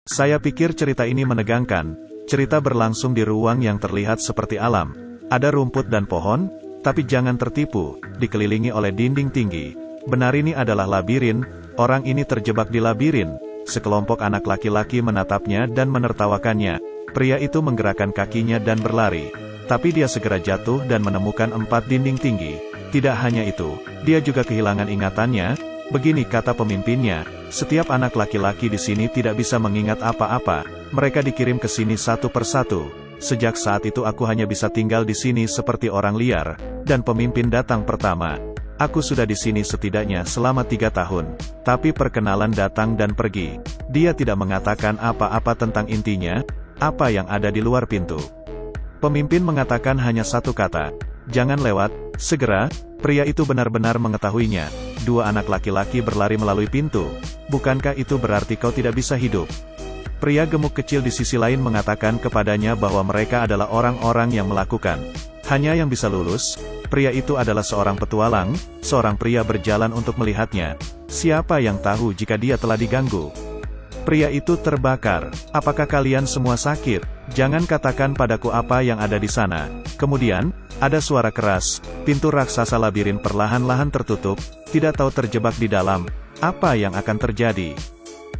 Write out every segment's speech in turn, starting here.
Saya pikir cerita ini menegangkan. Cerita berlangsung di ruang yang terlihat seperti alam. Ada rumput dan pohon, tapi jangan tertipu, dikelilingi oleh dinding tinggi. Benar ini adalah labirin, orang ini terjebak di labirin. Sekelompok anak laki-laki menatapnya dan menertawakannya. Pria itu menggerakkan kakinya dan berlari. Tapi dia segera jatuh dan menemukan 4 dinding tinggi. Tidak hanya itu, dia juga kehilangan ingatannya. Begini kata pemimpinnya, setiap anak laki-laki di sini tidak bisa mengingat apa-apa. Mereka dikirim ke sini satu persatu. Sejak saat itu aku hanya bisa tinggal di sini seperti orang liar. Dan pemimpin datang pertama. Aku sudah di sini setidaknya selama 3 tahun. Tapi perkenalan datang dan pergi. Dia tidak mengatakan apa-apa tentang intinya, apa yang ada di luar pintu. Pemimpin mengatakan hanya satu kata, jangan lewat, segera. Pria itu benar-benar mengetahuinya. 2 anak laki-laki berlari melalui pintu. Bukankah itu berarti kau tidak bisa hidup? Pria gemuk kecil di sisi lain mengatakan kepadanya bahwa mereka adalah orang-orang yang melakukan. Hanya yang bisa lulus. Pria itu adalah seorang petualang, seorang pria berjalan untuk melihatnya. Siapa yang tahu jika dia telah diganggu? Pria itu terbakar. Apakah kalian semua sakit? Jangan katakan padaku apa yang ada di sana. Kemudian, ada suara keras. Pintu raksasa labirin perlahan-lahan tertutup. Tidak tahu terjebak di dalam. Apa yang akan terjadi?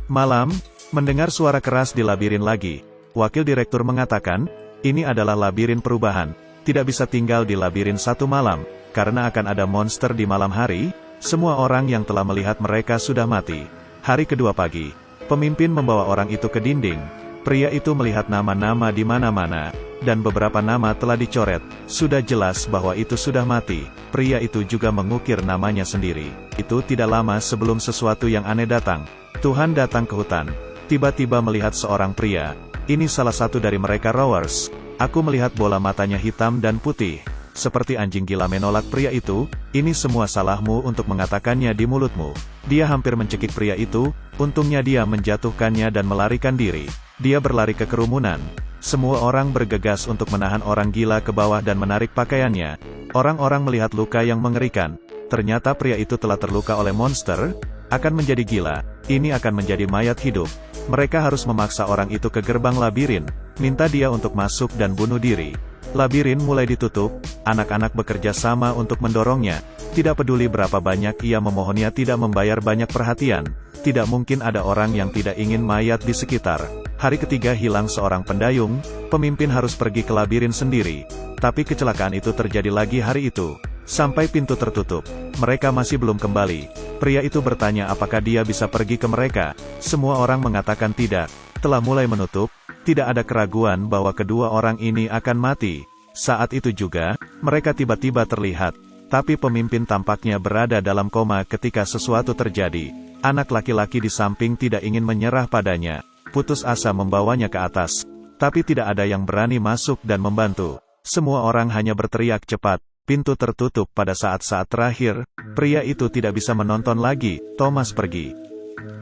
Malam, mendengar suara keras di labirin lagi. Wakil direktur mengatakan, ini adalah labirin perubahan. Tidak bisa tinggal di labirin satu malam, karena akan ada monster di malam hari. Semua orang yang telah melihat mereka sudah mati. Hari kedua pagi, pemimpin membawa orang itu ke dinding. Pria itu melihat nama-nama di mana-mana, dan beberapa nama telah dicoret. Sudah jelas bahwa itu sudah mati. Pria itu juga mengukir namanya sendiri. Itu tidak lama sebelum sesuatu yang aneh datang. Tuhan datang ke hutan. Tiba-tiba melihat seorang pria. Ini salah satu dari mereka rowers. Aku melihat bola matanya hitam dan putih. Seperti anjing gila menolak pria itu. Ini semua salahmu untuk mengatakannya di mulutmu. Dia hampir mencekik pria itu. Untungnya dia menjatuhkannya dan melarikan diri. Dia berlari ke kerumunan. Semua orang bergegas untuk menahan orang gila ke bawah dan menarik pakaiannya. Orang-orang melihat luka yang mengerikan. Ternyata pria itu telah terluka oleh monster. Akan menjadi gila. Ini akan menjadi mayat hidup. Mereka harus memaksa orang itu ke gerbang labirin. Minta dia untuk masuk dan bunuh diri. Labirin mulai ditutup. Anak-anak bekerja sama untuk mendorongnya. Tidak peduli berapa banyak ia memohonnya tidak membayar banyak perhatian. Tidak mungkin ada orang yang tidak ingin mayat di sekitar. Hari ketiga hilang seorang pendayung. Pemimpin harus pergi ke labirin sendiri. Tapi kecelakaan itu terjadi lagi hari itu. Sampai pintu tertutup. Mereka masih belum kembali. Pria itu bertanya apakah dia bisa pergi ke mereka. Semua orang mengatakan tidak. Telah mulai menutup. Tidak ada keraguan bahwa kedua orang ini akan mati. Saat itu juga, mereka tiba-tiba terlihat. Tapi pemimpin tampaknya berada dalam koma ketika sesuatu terjadi. Anak laki-laki di samping tidak ingin menyerah padanya. Putus asa membawanya ke atas. Tapi tidak ada yang berani masuk dan membantu. Semua orang hanya berteriak cepat. Pintu tertutup pada saat-saat terakhir. Pria itu tidak bisa menonton lagi. Thomas pergi.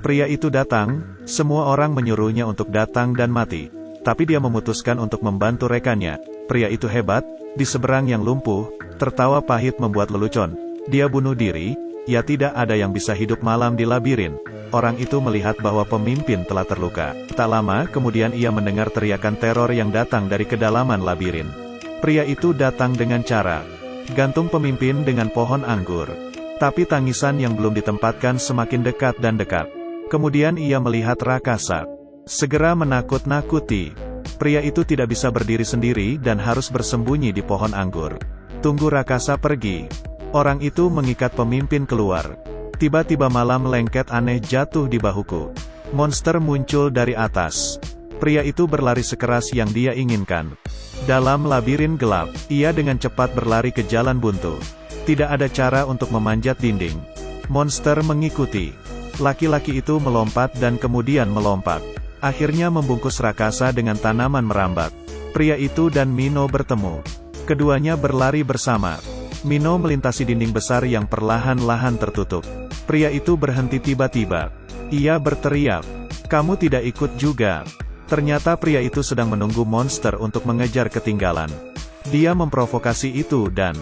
Pria itu datang. Semua orang menyuruhnya untuk datang dan mati. Tapi dia memutuskan untuk membantu rekannya. Pria itu hebat. Di seberang yang lumpuh. Tertawa pahit membuat lelucon. Dia bunuh diri. Ya tidak ada yang bisa hidup malam di labirin. Orang itu melihat bahwa pemimpin telah terluka. Tak lama kemudian ia mendengar teriakan teror yang datang dari kedalaman labirin. Pria itu datang dengan cara gantung pemimpin dengan pohon anggur. Tapi tangisan yang belum ditempatkan semakin dekat dan dekat. Kemudian ia melihat rakasa. Segera menakut-nakuti. Pria itu tidak bisa berdiri sendiri dan harus bersembunyi di pohon anggur. Tunggu rakasa pergi. Orang itu mengikat pemimpin keluar. Tiba-tiba malam lengket aneh jatuh di bahuku. Monster muncul dari atas. Pria itu berlari sekeras yang dia inginkan. Dalam labirin gelap, ia dengan cepat berlari ke jalan buntu. Tidak ada cara untuk memanjat dinding. Monster mengikuti. Laki-laki itu melompat dan kemudian melompat. Akhirnya membungkus rakasa dengan tanaman merambat. Pria itu dan Mino bertemu. Keduanya berlari bersama. Mino melintasi dinding besar yang perlahan-lahan tertutup. Pria itu berhenti tiba-tiba. Ia berteriak, "Kamu tidak ikut juga?" Ternyata pria itu sedang menunggu monster untuk mengejar ketinggalan. Dia memprovokasi itu dan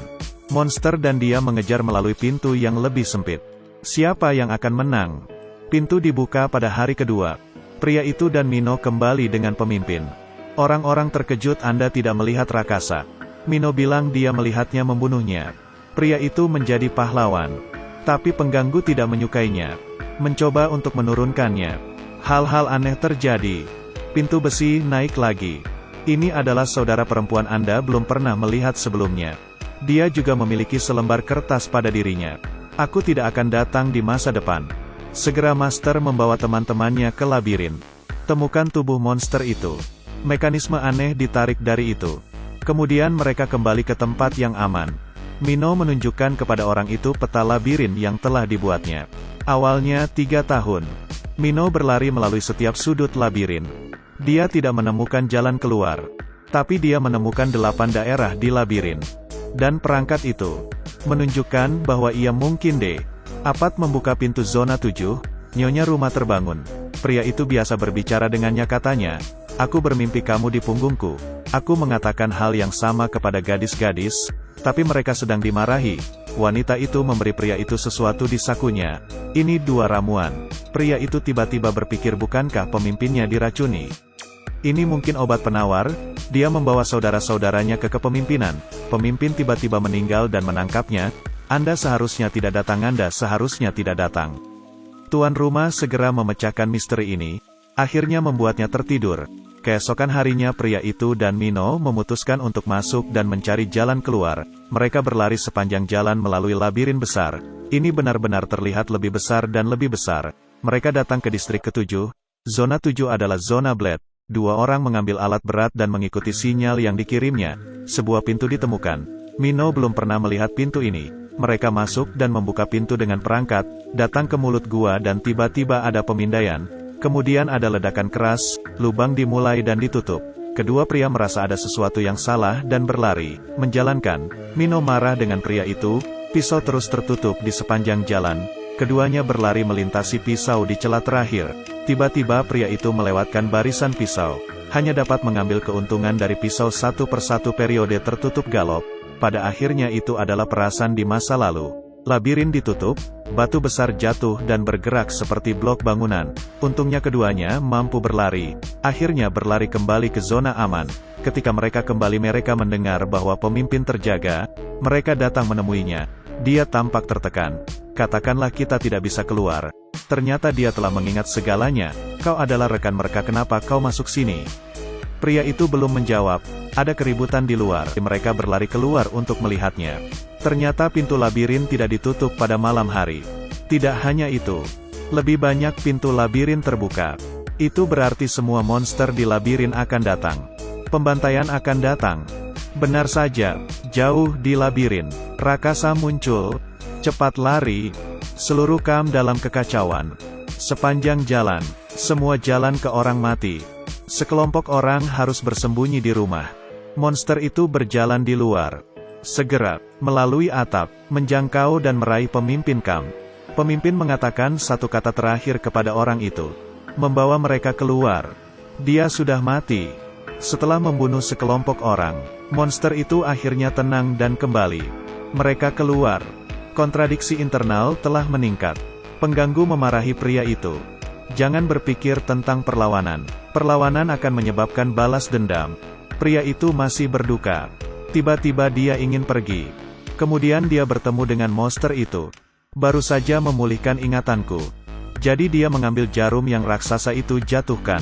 monster dan dia mengejar melalui pintu yang lebih sempit. Siapa yang akan menang? Pintu dibuka pada hari kedua. Pria itu dan Mino kembali dengan pemimpin. Orang-orang terkejut Anda tidak melihat rakasa. Mino bilang dia melihatnya membunuhnya. Pria itu menjadi pahlawan. Tapi pengganggu tidak menyukainya. Mencoba untuk menurunkannya. Hal-hal aneh terjadi. Pintu besi naik lagi. Ini adalah saudara perempuan Anda belum pernah melihat sebelumnya. Dia juga memiliki selembar kertas pada dirinya. Aku tidak akan datang di masa depan. Segera Master membawa teman-temannya ke labirin. Temukan tubuh monster itu. Mekanisme aneh ditarik dari itu. Kemudian mereka kembali ke tempat yang aman. Mino menunjukkan kepada orang itu peta labirin yang telah dibuatnya. Awalnya 3 tahun. Mino berlari melalui setiap sudut labirin. Dia tidak menemukan jalan keluar. Tapi dia menemukan 8 daerah di labirin. Dan perangkat itu menunjukkan bahwa ia mungkin dapat membuka pintu zona 7. Nyonya Rumah terbangun. Pria itu biasa berbicara dengannya, katanya, "Aku bermimpi kamu di punggungku." Aku mengatakan hal yang sama kepada gadis-gadis, tapi mereka sedang dimarahi. Wanita itu memberi pria itu sesuatu di sakunya. Ini 2 ramuan. Pria itu tiba-tiba berpikir, bukankah pemimpinnya diracuni? Ini mungkin obat penawar. Dia membawa saudara-saudaranya ke kepemimpinan. Pemimpin tiba-tiba meninggal dan menangkapnya. Anda seharusnya tidak datang, Anda seharusnya tidak datang. Tuan rumah segera memecahkan misteri ini, akhirnya membuatnya tertidur. Keesokan harinya pria itu dan Mino memutuskan untuk masuk dan mencari jalan keluar. Mereka berlari sepanjang jalan melalui labirin besar. Ini benar-benar terlihat lebih besar dan lebih besar. Mereka datang ke distrik ke-7. Zona 7 adalah zona Blade. 2 orang mengambil alat berat dan mengikuti sinyal yang dikirimnya. Sebuah pintu ditemukan. Mino belum pernah melihat pintu ini. Mereka masuk dan membuka pintu dengan perangkat, datang ke mulut gua dan tiba-tiba ada pemindaian. Kemudian ada ledakan keras, lubang dimulai dan ditutup. Kedua pria merasa ada sesuatu yang salah dan berlari, menjalankan. Mino marah dengan pria itu, pisau terus tertutup di sepanjang jalan. Keduanya berlari melintasi pisau di celah terakhir. Tiba-tiba pria itu melewatkan barisan pisau. Hanya dapat mengambil keuntungan dari pisau satu persatu. Periode tertutup galop. Pada akhirnya itu adalah perasan di masa lalu. Labirin ditutup, batu besar jatuh dan bergerak seperti blok bangunan. Untungnya keduanya mampu berlari. Akhirnya berlari kembali ke zona aman. Ketika mereka kembali mereka mendengar bahwa pemimpin terjaga. Mereka datang menemuinya. Dia tampak tertekan. Katakanlah kita tidak bisa keluar. Ternyata dia telah mengingat segalanya. Kau adalah rekan mereka, kenapa kau masuk sini? Pria itu belum menjawab. Ada keributan di luar. Mereka berlari keluar untuk melihatnya. Ternyata pintu labirin tidak ditutup pada malam hari. Tidak hanya itu. Lebih banyak pintu labirin terbuka. Itu berarti semua monster di labirin akan datang. Pembantaian akan datang. Benar saja, jauh di labirin. Rakasa muncul. Cepat lari. Seluruh kam dalam kekacauan. Sepanjang jalan. Semua jalan ke orang mati. Sekelompok orang harus bersembunyi di rumah. Monster itu berjalan di luar. Segera, melalui atap, menjangkau dan meraih pemimpin kam. Pemimpin mengatakan satu kata terakhir kepada orang itu. Membawa mereka keluar. Dia sudah mati. Setelah membunuh sekelompok orang, monster itu akhirnya tenang dan kembali. Mereka keluar. Kontradiksi internal telah meningkat. Pengganggu memarahi pria itu. Jangan berpikir tentang perlawanan. Perlawanan akan menyebabkan balas dendam. Pria itu masih berduka. Tiba-tiba dia ingin pergi. Kemudian dia bertemu dengan monster itu. Baru saja memulihkan ingatanku. Jadi dia mengambil jarum yang raksasa itu jatuhkan.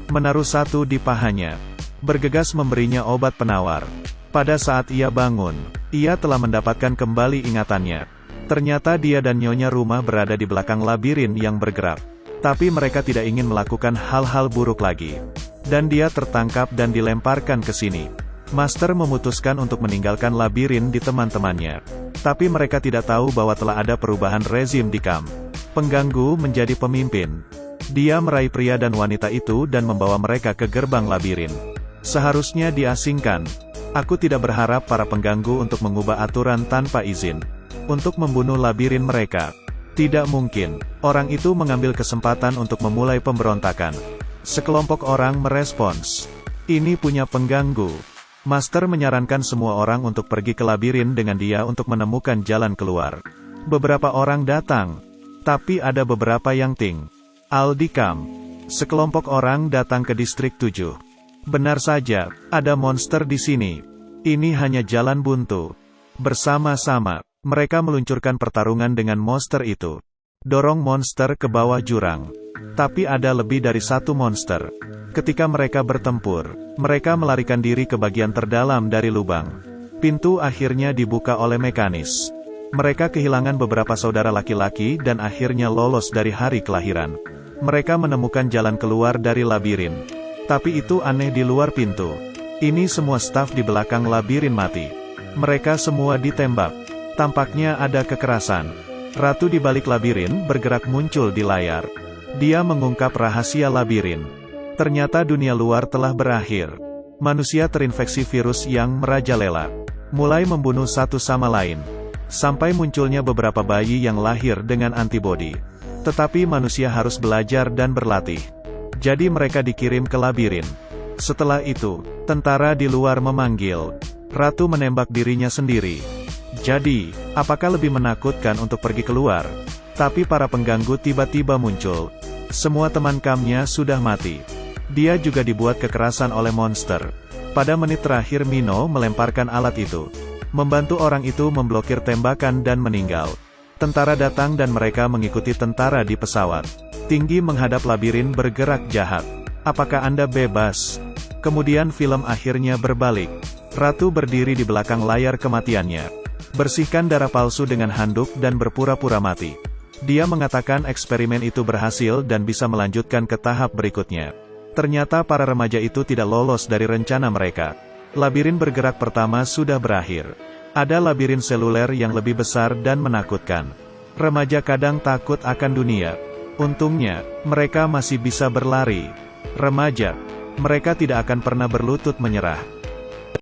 Menaruh satu di pahanya. Bergegas memberinya obat penawar. Pada saat ia bangun, ia telah mendapatkan kembali ingatannya. Ternyata dia dan Nyonya Rumah berada di belakang labirin yang bergerak. Tapi mereka tidak ingin melakukan hal-hal buruk lagi. Dan dia tertangkap dan dilemparkan ke sini. Master memutuskan untuk meninggalkan labirin di teman-temannya. Tapi mereka tidak tahu bahwa telah ada perubahan rezim di kam. Pengganggu menjadi pemimpin. Dia meraih pria dan wanita itu dan membawa mereka ke gerbang labirin. Seharusnya diasingkan. Aku tidak berharap para pengganggu untuk mengubah aturan tanpa izin. Untuk membunuh labirin mereka. Tidak mungkin. Orang itu mengambil kesempatan untuk memulai pemberontakan. Sekelompok orang merespons. Ini punya pengganggu. Master menyarankan semua orang untuk pergi ke labirin dengan dia untuk menemukan jalan keluar. Beberapa orang datang. Tapi ada beberapa yang Aldikam. Sekelompok orang datang ke distrik 7. Benar saja, ada monster di sini. Ini hanya jalan buntu. Bersama-sama, mereka meluncurkan pertarungan dengan monster itu. Dorong monster ke bawah jurang. Tapi ada lebih dari satu monster. Ketika mereka bertempur, mereka melarikan diri ke bagian terdalam dari lubang. Pintu akhirnya dibuka oleh mekanis. Mereka kehilangan beberapa saudara laki-laki dan akhirnya lolos dari hari kelahiran. Mereka menemukan jalan keluar dari labirin. Tapi itu aneh di luar pintu. Ini semua staf di belakang labirin mati. Mereka semua ditembak. Tampaknya ada kekerasan. Ratu di balik labirin bergerak muncul di layar. Dia mengungkap rahasia labirin. Ternyata dunia luar telah berakhir. Manusia terinfeksi virus yang merajalela. Mulai membunuh satu sama lain. Sampai munculnya beberapa bayi yang lahir dengan antibodi. Tetapi manusia harus belajar dan berlatih. Jadi mereka dikirim ke labirin. Setelah itu, tentara di luar memanggil. Ratu menembak dirinya sendiri. Jadi, apakah lebih menakutkan untuk pergi keluar? Tapi para pengganggu tiba-tiba muncul. Semua teman Kamnya sudah mati. Dia juga dibuat kekerasan oleh monster. Pada menit terakhir Mino melemparkan alat itu. Membantu orang itu memblokir tembakan dan meninggal. Tentara datang dan mereka mengikuti tentara di pesawat. Tinggi menghadap labirin bergerak jahat. Apakah Anda bebas? Kemudian film akhirnya berbalik. Ratu berdiri di belakang layar kematiannya. Bersihkan darah palsu dengan handuk dan berpura-pura mati. Dia mengatakan eksperimen itu berhasil dan bisa melanjutkan ke tahap berikutnya. Ternyata para remaja itu tidak lolos dari rencana mereka. Labirin bergerak pertama sudah berakhir. Ada labirin seluler yang lebih besar dan menakutkan. Remaja kadang takut akan dunia. Untungnya, mereka masih bisa berlari. Remaja, mereka tidak akan pernah berlutut menyerah.